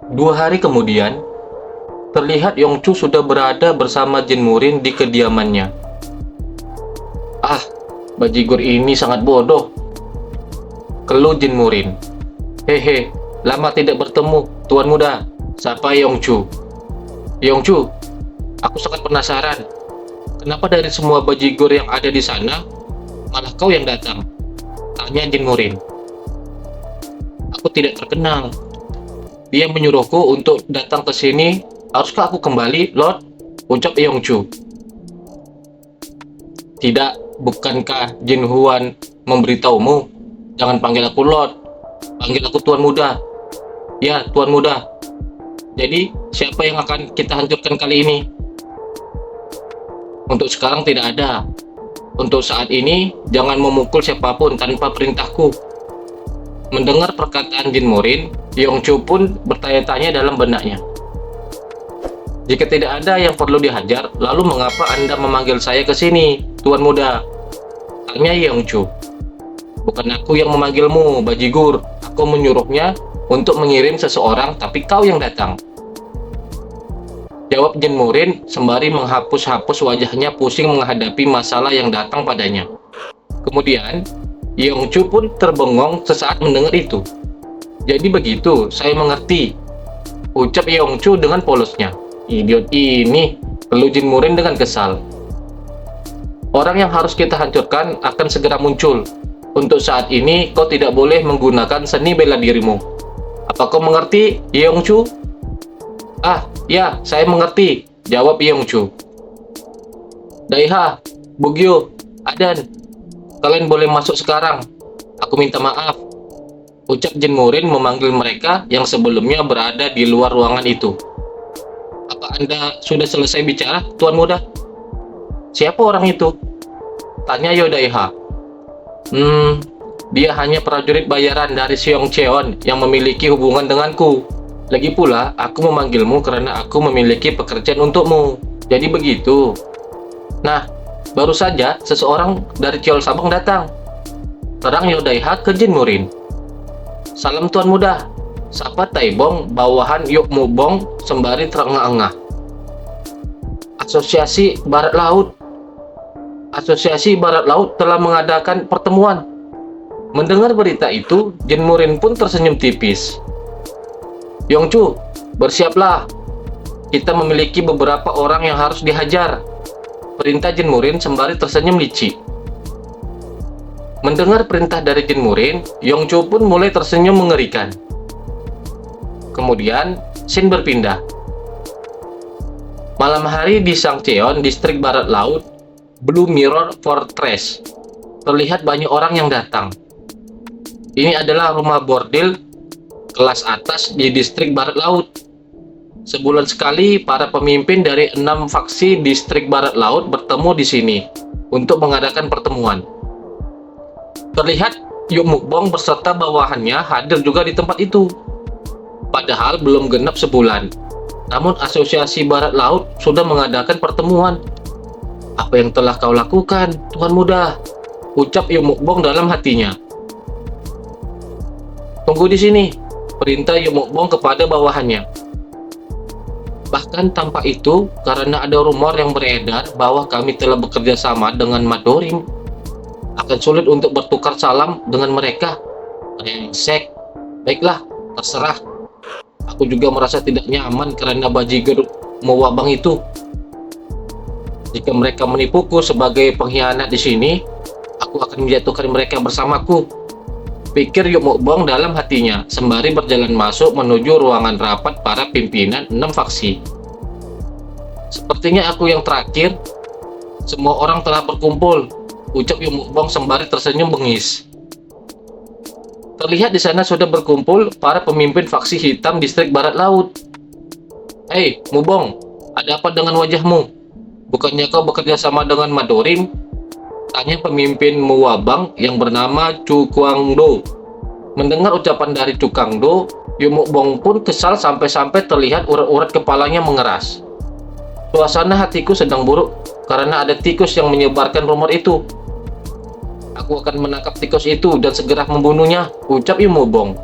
2 hari kemudian, terlihat Yongchu sudah berada bersama Jin Murin di kediamannya. Ah, bajigur ini sangat bodoh, keluh Jin Murin. Hehe, lama tidak bertemu, Tuan Muda, sapa Yongchu. Yongchu, aku sangat penasaran, kenapa dari semua bajigur yang ada di sana, malah kau yang datang? Tanya Jin Murin. Aku tidak terkenal. Dia menyuruhku untuk datang ke sini. Haruskah aku kembali, Lord? Ucap Yongchu. Tidak, bukankah Jin Huan memberitahumu? Jangan panggil aku Lord, panggil aku Tuan Muda. Ya, Tuan Muda. Jadi, siapa yang akan kita hancurkan kali ini? Untuk sekarang tidak ada. Untuk saat ini, jangan memukul siapapun tanpa perintahku. Mendengar perkataan Jin Murin, Yongchu pun bertanya-tanya dalam benaknya. Jika tidak ada yang perlu dihajar, lalu mengapa Anda memanggil saya ke sini, Tuan Muda? Tanya Yongchu. Bukan aku yang memanggilmu, bajigur. Aku menyuruhnya untuk mengirim seseorang, tapi kau yang datang. Jawab Jin Murin sembari menghapus-hapus wajahnya pusing menghadapi masalah yang datang padanya. Kemudian, Yongchu pun terbengong sesaat mendengar itu. Jadi begitu, saya mengerti, ucap Yongchu dengan polosnya. Idiot ini, keluh Jin Murin dengan kesal. Orang yang harus kita hancurkan akan segera muncul. Untuk saat ini, kau tidak boleh menggunakan seni bela dirimu. Apa kau mengerti, Yongchu? Ah, ya, saya mengerti, jawab Yongchu. Daiha, Bugyo, Adan, kalian boleh masuk sekarang. Aku minta maaf, ucap Jin Murin memanggil mereka yang sebelumnya berada di luar ruangan itu. Apa Anda sudah selesai bicara, Tuan Muda? Siapa orang itu? Tanya Yodaiha. Dia hanya prajurit bayaran dari Seong Cheon yang memiliki hubungan denganku. Lagi pula, aku memanggilmu karena aku memiliki pekerjaan untukmu. Jadi begitu. Nah, baru saja seseorang dari Cheol Sabang datang. Terang Yodaiha ke Jin Murin. Salam Tuan Muda, sapa Taibong bawahan Yok Mubong sembari terengah-engah. Asosiasi Barat Laut telah mengadakan pertemuan. Mendengar berita itu, Jin Murin pun tersenyum tipis. Yongchu, bersiaplah. Kita memiliki beberapa orang yang harus dihajar. Perintah Jin Murin sembari tersenyum licik. Mendengar perintah dari Jin Murin, Yongchu pun mulai tersenyum mengerikan. Kemudian, scene berpindah. Malam hari di Sangcheon, distrik barat laut, Blue Mirror Fortress. Terlihat banyak orang yang datang. Ini adalah rumah bordil kelas atas di distrik barat laut. Sebulan sekali, para pemimpin dari 6 faksi distrik barat laut bertemu di sini untuk mengadakan pertemuan. Terlihat Yok Mukbong beserta bawahannya hadir juga di tempat itu. Padahal belum genap sebulan. Namun Asosiasi Barat Laut sudah mengadakan pertemuan. Apa yang telah kau lakukan, Tuan Muda? Ucap Yok Mukbong dalam hatinya. Tunggu di sini, perintah Yok Mukbong kepada bawahannya. Bahkan tanpa itu, karena ada rumor yang beredar bahwa kami telah bekerja sama dengan Madorim, akan sulit untuk bertukar salam dengan mereka. Brengsek. Baiklah, terserah. Aku juga merasa tidak nyaman karena bajigur mewabang itu. Jika mereka menipuku sebagai pengkhianat di sini, aku akan menjatuhkan mereka bersamaku. Pikir Yok Mukbong dalam hatinya, sembari berjalan masuk menuju ruangan rapat para pimpinan 6 faksi. Sepertinya aku yang terakhir. Semua orang telah berkumpul, ucap Yok Mukbong sembari tersenyum bengis. Terlihat di sana sudah berkumpul para pemimpin faksi hitam distrik barat laut. Hei, Mubong, ada apa dengan wajahmu? Bukannya kau bekerja sama dengan Madorim? Tanya pemimpin Muwabang yang bernama Chu Kwangdo. Mendengar ucapan dari Chu Kwangdo, Yok Mukbong pun kesal sampai-sampai terlihat urat-urat kepalanya mengeras. Suasana hatiku sedang buruk karena ada tikus yang menyebarkan rumor itu. Aku akan menangkap tikus itu dan segera membunuhnya, ucap Yok Mukbong.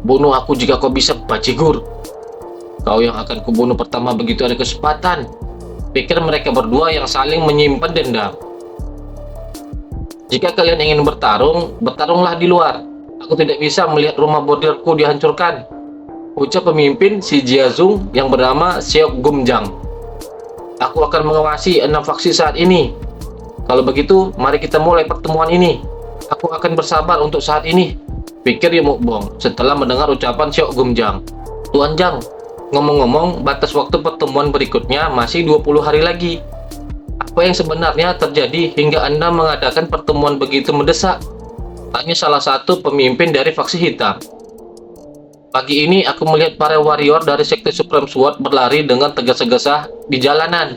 Bunuh aku jika kau bisa, bajigur. Kau yang akan kubunuh pertama begitu ada kesempatan. Pikir mereka berdua yang saling menyimpan dendam. Jika kalian ingin bertarung, bertarunglah di luar. Aku tidak bisa melihat rumah bordirku dihancurkan, ucap pemimpin si Jiazung yang bernama Seok Gumjang. Aku akan mengawasi 6 faksi saat ini. Kalau begitu, mari kita mulai pertemuan ini. Aku akan bersabar untuk saat ini, pikir Ye Mukbong setelah mendengar ucapan Seok Gumjang. Tuan Jang, ngomong-ngomong, batas waktu pertemuan berikutnya masih 20 hari lagi. Apa yang sebenarnya terjadi hingga Anda mengadakan pertemuan begitu mendesak? Tanya salah satu pemimpin dari faksi hitam. Pagi ini aku melihat para warrior dari Sekte Supreme Sword berlari dengan tergesa-gesa di jalanan.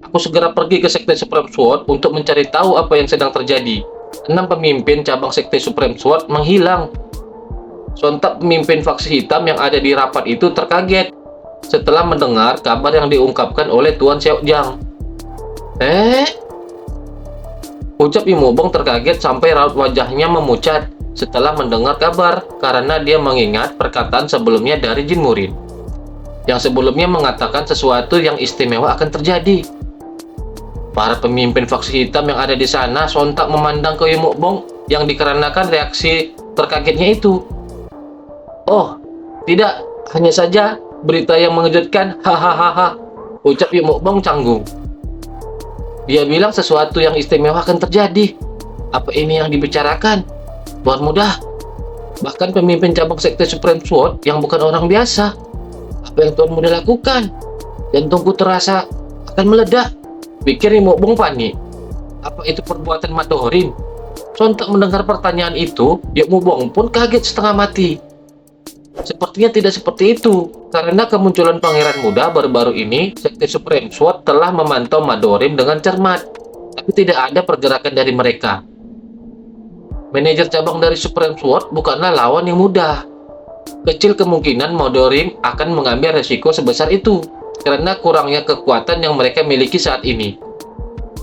Aku segera pergi ke Sekte Supreme Sword untuk mencari tahu apa yang sedang terjadi. 6 pemimpin cabang Sekte Supreme Sword menghilang. Sontak pemimpin faksi hitam yang ada di rapat itu terkaget setelah mendengar kabar yang diungkapkan oleh Tuan Seok Jang. Ucap Ye Mukbong terkaget sampai raut wajahnya memucat setelah mendengar kabar, karena dia mengingat perkataan sebelumnya dari Jin Murin yang sebelumnya mengatakan sesuatu yang istimewa akan terjadi. Para pemimpin faksi hitam yang ada di sana sontak memandang ke Ye Mukbong yang dikarenakan reaksi terkagetnya itu. Oh, tidak, hanya saja berita yang mengejutkan, hahaha, ucap Ye Mukbong canggung. Dia bilang sesuatu yang istimewa akan terjadi. Apa ini yang dibicarakan? Tuan Muda, bahkan pemimpin cabang Sekte Supreme Sword yang bukan orang biasa. Apa yang Tuan Muda lakukan? Jantungku terasa akan meledak, pikir Ye Mukbong panik. Apa itu perbuatan Madorim? Sontak mendengar pertanyaan itu, Ye Mukbong pun kaget setengah mati. Sepertinya tidak seperti itu, karena kemunculan pangeran muda baru-baru ini, Sekte Supreme Sword telah memantau Madorim dengan cermat, tapi tidak ada pergerakan dari mereka. Manajer cabang dari Supreme Sword bukanlah lawan yang mudah. Kecil kemungkinan Madorim akan mengambil resiko sebesar itu, karena kurangnya kekuatan yang mereka miliki saat ini.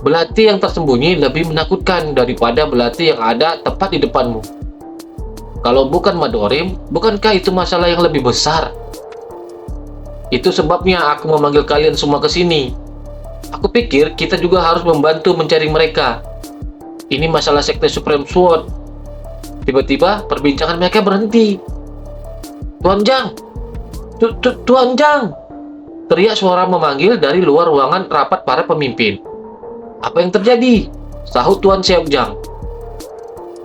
Belati yang tersembunyi lebih menakutkan daripada belati yang ada tepat di depanmu. Kalau bukan Madorim, bukankah itu masalah yang lebih besar? Itu sebabnya aku memanggil kalian semua ke sini. Aku pikir kita juga harus membantu mencari mereka. Ini masalah Sekte Supreme Sword. Tiba-tiba perbincangan mereka berhenti. Tuan Jang! Tuan Jang! Teriak suara memanggil dari luar ruangan rapat para pemimpin. Apa yang terjadi? Sahut Tuan Seok Jang.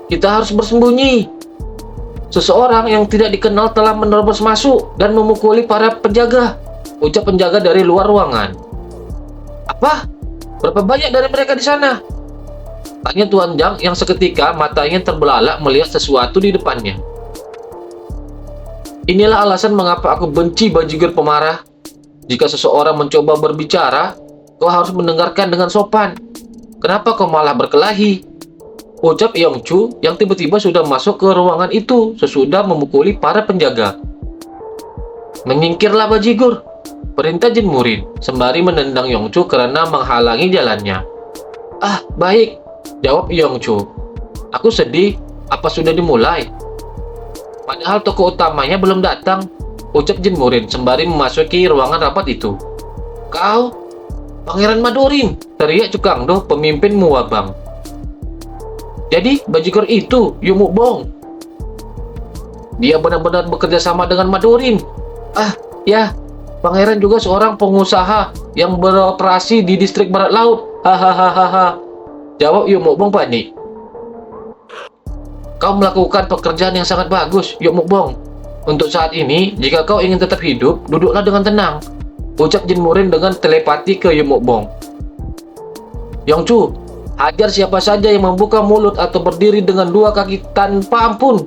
Kita harus bersembunyi. Seseorang yang tidak dikenal telah menerobos masuk dan memukuli para penjaga, ucap penjaga dari luar ruangan. Apa? Berapa banyak dari mereka di sana? Tanya Tuan Jang yang seketika matanya terbelalak melihat sesuatu di depannya. Inilah alasan mengapa aku benci bajigur pemarah. Jika seseorang mencoba berbicara, kau harus mendengarkan dengan sopan. Kenapa kau malah berkelahi? Ucap Yongchu yang tiba-tiba sudah masuk ke ruangan itu sesudah memukuli para penjaga. Menyingkirlah bajigur, perintah Jin Murin sembari menendang Yongchu karena menghalangi jalannya. Ah, baik, jawab Yongchu. Aku sedih, apa sudah dimulai? Padahal tokoh utamanya belum datang, ucap Jin Murin sembari memasuki ruangan rapat itu. Kau, Pangeran Madorim, teriak Cukangdo, pemimpin Muabang. Jadi, bajigur itu, Ye Mukbong. Dia benar-benar bekerja sama dengan Madorim. Ah, ya, Pangeran juga seorang pengusaha yang beroperasi di distrik Barat Laut. Hahaha, jawab Ye Mukbong panik. Kau melakukan pekerjaan yang sangat bagus, Ye Mukbong. Untuk saat ini, jika kau ingin tetap hidup, duduklah dengan tenang, ucap Jin Murin dengan telepati ke Ye Mukbong. Yongchu, hajar siapa saja yang membuka mulut atau berdiri dengan 2 kaki tanpa ampun.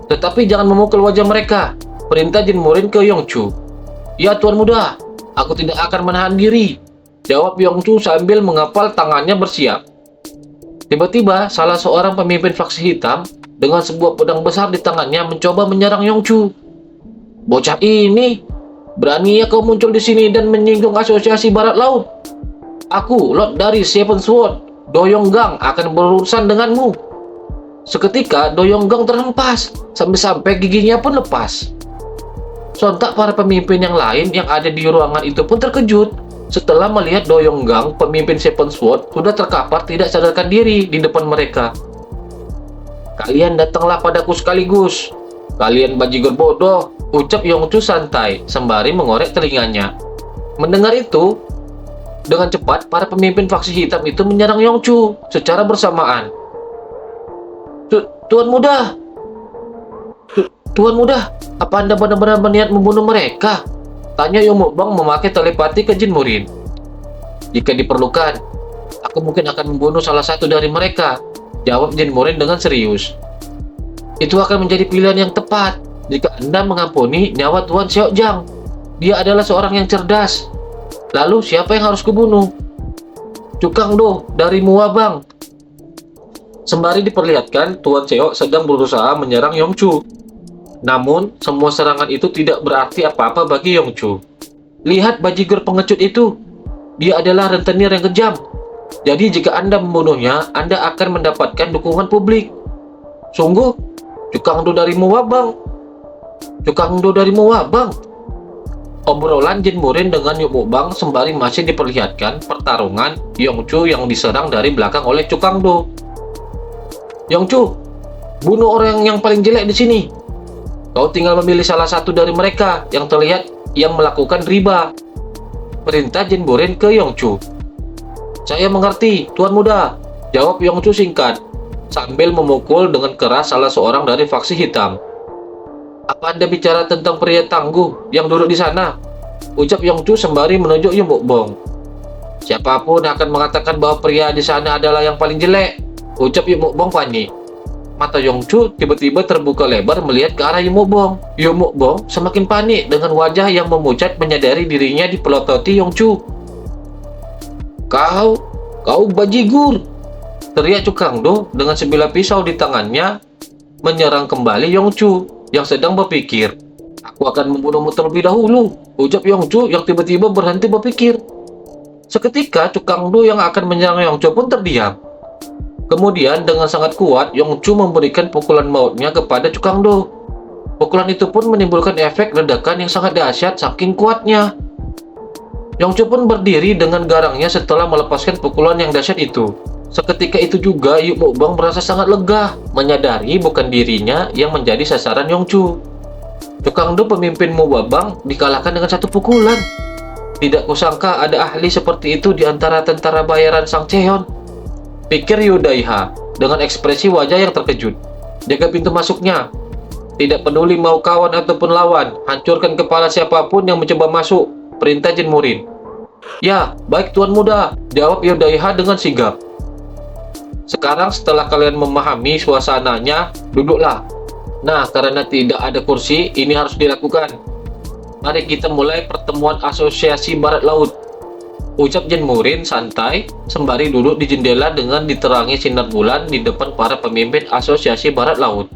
Tetapi jangan memukul wajah mereka, perintah Jin Murin ke Yongchu. Ya Tuan Muda, aku tidak akan menahan diri, jawab Yongchu sambil mengepal tangannya bersiap. Tiba-tiba salah seorang pemimpin faksi hitam dengan sebuah pedang besar di tangannya mencoba menyerang Yongchu. Bocah ini, beraninya kau muncul di sini dan menyinggung asosiasi Barat Laut. Aku, Lord dari Seven Sword, Doyonggang, akan berurusan denganmu. Seketika Doyonggang terhempas, sampai-sampai giginya pun lepas. Sontak para pemimpin yang lain yang ada di ruangan itu pun terkejut setelah melihat Doyonggang, pemimpin Seven Sword, sudah terkapar tidak sadarkan diri di depan mereka. "Kalian datanglah padaku sekaligus. Kalian bajigur bodoh," ucap Yongchu santai sembari mengorek telinganya. Mendengar itu, dengan cepat para pemimpin faksi hitam itu menyerang Yongchu secara bersamaan. Tuan Muda, Tuan Muda, apa Anda benar-benar berniat membunuh mereka?" tanya Yomobang memakai telepati ke Jin Murin. "Jika diperlukan, aku mungkin akan membunuh salah satu dari mereka," jawab Jin Murin dengan serius. "Itu akan menjadi pilihan yang tepat jika Anda mengampuni nyawa Tuan Xiaojang. Dia adalah seorang yang cerdas. Lalu siapa yang harus kubunuh?" "Cukang Do dari Mua, Bang." Sembari diperlihatkan Tuan Seo sedang berusaha menyerang Yongchu. Namun, semua serangan itu tidak berarti apa-apa bagi Yongchu. "Lihat bajigur pengecut itu. Dia adalah rentenir yang kejam. Jadi jika Anda membunuhnya, Anda akan mendapatkan dukungan publik." "Sungguh? Cukang Do dari Mua, Bang. Cukang Do dari Mua, Bang." Obrolan Jin Murin dengan Yomobang sembari masih diperlihatkan pertarungan Yongchu yang diserang dari belakang oleh Cukang Do. "Yongchu, bunuh orang yang paling jelek di sini. Kau tinggal memilih salah satu dari mereka yang terlihat yang melakukan riba," perintah Jin Murin ke Yongchu. "Saya mengerti, Tuan Muda," jawab Yongchu singkat, sambil memukul dengan keras salah seorang dari faksi hitam. "Apa Anda bicara tentang pria tangguh yang duduk di sana?" ucap Yongchu sembari menunjuk Yomobong. "Siapapun akan mengatakan bahwa pria di sana adalah yang paling jelek," ucap Yomobong panik. Mata Yongchu tiba-tiba terbuka lebar melihat ke arah Yomobong. Yomobong semakin panik dengan wajah yang memucat menyadari dirinya dipelototi Yongchu. Kau bajigur!" teriak Cukang Do dengan sebilah pisau di tangannya menyerang kembali Yongchu yang sedang berpikir. "Aku akan membunuhmu terlebih dahulu," ucap Yongchu yang tiba-tiba berhenti berpikir. Seketika Cukang Do yang akan menyerang Yongchu pun terdiam. Kemudian dengan sangat kuat Yongchu memberikan pukulan mautnya kepada Cukang Do. Pukulan itu pun menimbulkan efek ledakan yang sangat dahsyat saking kuatnya. Yongchu pun berdiri dengan garangnya setelah melepaskan pukulan yang dahsyat itu. Seketika itu juga Yomobang merasa sangat lega, menyadari bukan dirinya yang menjadi sasaran Yongchu. Cukang Do pemimpin Mubabang dikalahkan dengan satu pukulan. Tidak kusangka ada ahli seperti itu di antara tentara bayaran Sang Cheon, pikir Yudaiha dengan ekspresi wajah yang terkejut. "Jaga pintu masuknya. Tidak peduli mau kawan ataupun lawan, hancurkan kepala siapapun yang mencoba masuk," perintah Jin Murin. "Ya, baik Tuan Muda," jawab Yudaiha dengan sigap. "Sekarang setelah kalian memahami suasananya, duduklah. Nah, karena tidak ada kursi, ini harus dilakukan. Mari kita mulai pertemuan Asosiasi Barat Laut," ucap Jin Murin santai sembari duduk di jendela dengan diterangi sinar bulan di depan para pemimpin Asosiasi Barat Laut.